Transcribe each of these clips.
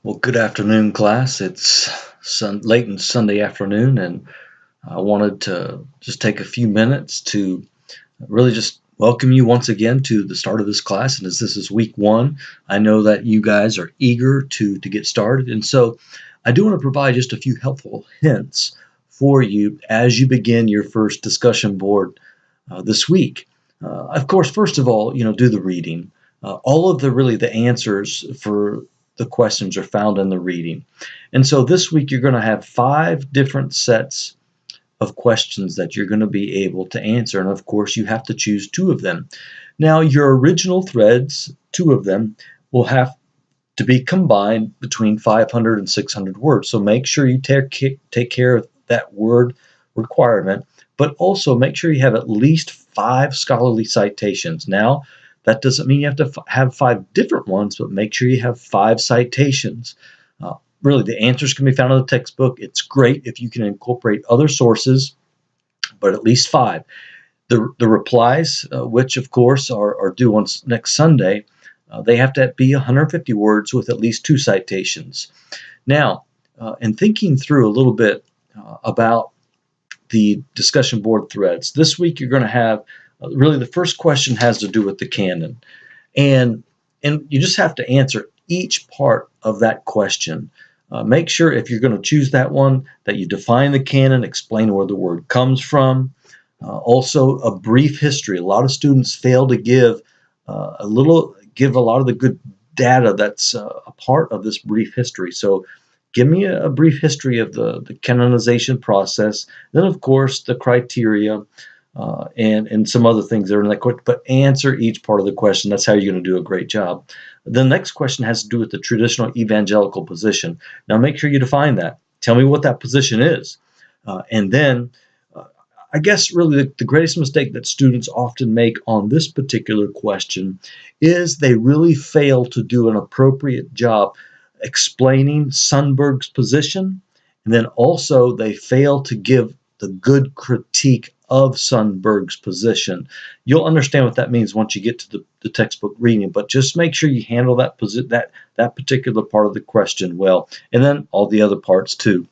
Well, good afternoon, class. It's late in Sunday afternoon, and I wanted to just take a few minutes to really just welcome you once again to the start of this class. And as this is week one, I know that you guys are eager to get started. And so I do want to provide just a few helpful hints for you as you begin your first discussion board this week. Of course, first of all, do the reading. All of the answers for the questions are found in the reading. And so this week you're going to have 5 different sets of questions that you're going to be able to answer. And of course, you have to choose 2 of them. Now, your original threads, 2 of them, will have to be combined between 500 and 600 words. So make sure you take care of that word requirement, but also make sure you have at least 5 scholarly citations. Now, that doesn't mean you have to have 5 different ones, but make sure you have 5 citations. Really, the answers can be found in the textbook. It's great if you can incorporate other sources, but at least 5. The replies, which of course are due on next Sunday, they have to be 150 words with at least 2 citations. Now, in thinking through a little bit about the discussion board threads, this week you're going to have really the first question has to do with the canon. And you just have to answer each part of that question. Make sure if you're going to choose that one that you define the canon, explain where the word comes from. Also, a brief history. A lot of students fail to give a lot of the good data that's a part of this brief history. So give me a brief history of the canonization process. Then, of course, the criteria and some other things that are in that question, but answer each part of the question. That's how you're going to do a great job. The next question has to do with the traditional evangelical position. Now, make sure you define that. Tell me what that position is. And then I guess really the greatest mistake that students often make on this particular question is they really fail to do an appropriate job explaining Sundberg's position, and then also they fail to give the good critique of Sundberg's position. You'll understand what that means once you get to the textbook reading, but just make sure you handle that particular part of the question well, and then all the other parts too.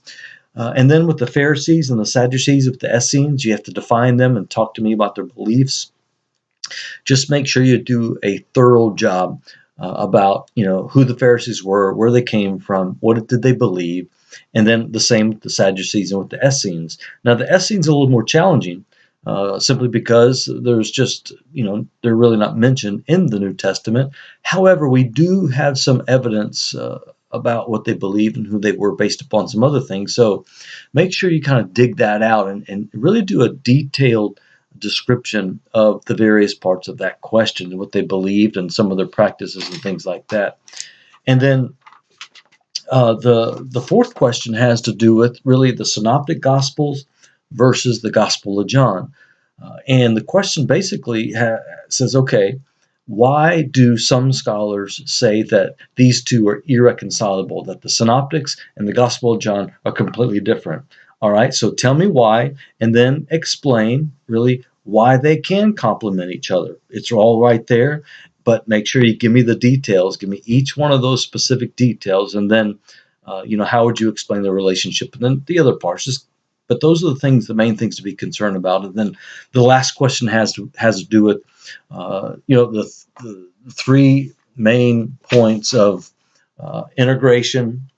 And then with the Pharisees and the Sadducees, with the Essenes, you have to define them and talk to me about their beliefs. Just make sure you do a thorough job about who the Pharisees were, where they came from, what did they believe, and then the same with the Sadducees and with the Essenes. Now the Essenes are a little more challenging, simply because there's just they're really not mentioned in the New Testament. However, we do have some evidence about what they believed and who they were based upon some other things. So make sure you kind of dig that out and really do a detailed description of the various parts of that question and what they believed and some of their practices and things like that. And then the fourth question has to do with really the Synoptic Gospels versus the Gospel of John. And the question basically says, okay, why do some scholars say that these two are irreconcilable, that the Synoptics and the Gospel of John are completely different? All right, so tell me why, and then explain really why they can complement each other. It's all right there, but make sure you give me the details. Give me each one of those specific details, and then, how would you explain the relationship? And then the other parts, but those are the main things to be concerned about. And then the last question has to do with, the 3 main points of integration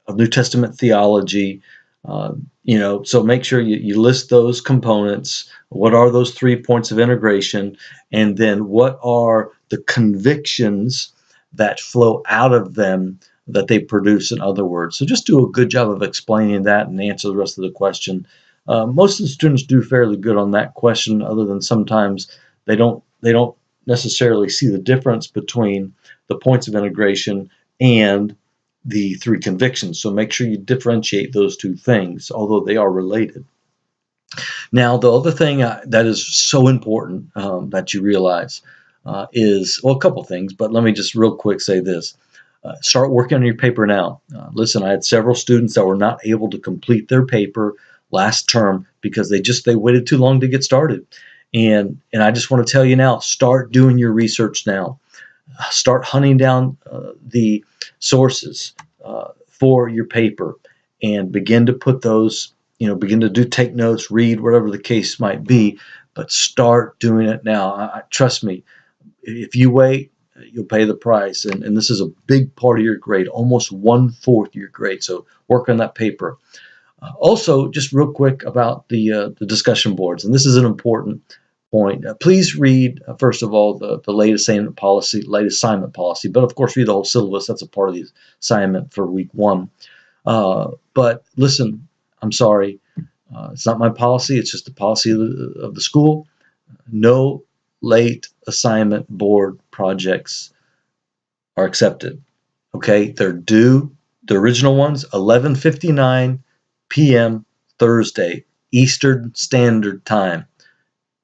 of New Testament theology. So make sure you list those components. What are those 3 points of integration? And then what are the convictions that flow out of them that they produce, in other words? So just do a good job of explaining that and answer the rest of the question. Most of the students do fairly good on that question, other than sometimes they don't necessarily see the difference between the points of integration and the 3 convictions. So make sure you differentiate those 2 things, although they are related. Now, the other thing that is so important that you realize is, well, a couple things, but let me just real quick say this. Start working on your paper now. Listen, I had several students that were not able to complete their paper last term because they waited too long to get started. And I just want to tell you now, start doing your research now. Start hunting down the sources. for your paper, and begin to put those, begin to take notes, read, whatever the case might be, but start doing it now. Trust me, if you wait, you'll pay the price. And this is a big part of your grade, almost 1/4 your grade. So work on that paper. Also, just real quick about the discussion boards, and this is an important point. Please read, first of all, the late assignment policy, but of course read the whole syllabus. That's a part of the assignment for week 1. But listen, I'm sorry, it's not my policy. It's just the policy of the school. No late assignment board projects are accepted. Okay, they're due. The original ones, 11:59 p.m. Thursday, Eastern Standard Time.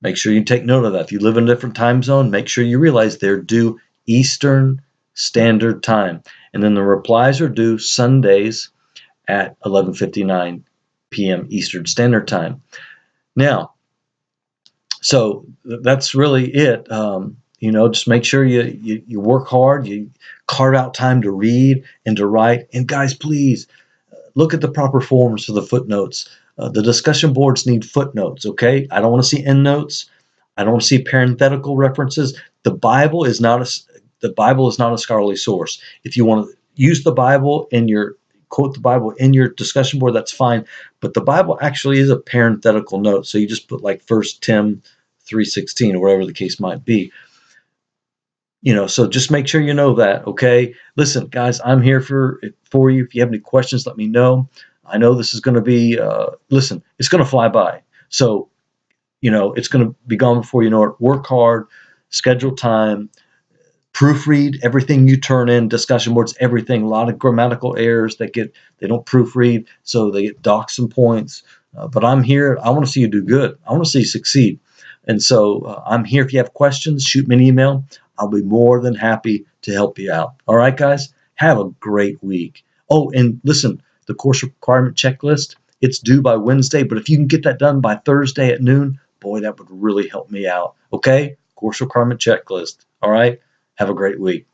Make sure you take note of that. If you live in a different time zone, make sure you realize they're due Eastern Standard Time. And then the replies are due Sundays at 11:59 p.m. Eastern Standard Time. Now, so that's really it. Just make sure you work hard, you carve out time to read and to write. And guys, please look at the proper forms for the footnotes. The discussion boards need footnotes, okay? I don't want to see endnotes. I don't want to see parenthetical references. The Bible is not a scholarly source. If you want to use the Bible quote the Bible in your discussion board, that's fine. But the Bible actually is a parenthetical note. So you just put like 1 Tim 3:16 or whatever the case might be. So just make sure you know that, okay? Listen, guys, I'm here for you. If you have any questions, let me know. I know this is going to be, it's going to fly by. So, it's going to be gone before you know it. Work hard, schedule time, proofread everything you turn in, discussion boards, everything. A lot of grammatical errors they don't proofread, so they get docked some points. But I'm here. I want to see you do good. I want to see you succeed. And so I'm here. If you have questions, shoot me an email. I'll be more than happy to help you out. All right, guys, have a great week. Oh, and listen, the course requirement checklist, it's due by Wednesday, but if you can get that done by Thursday at noon, boy, that would really help me out. Okay, course requirement checklist. All right, have a great week.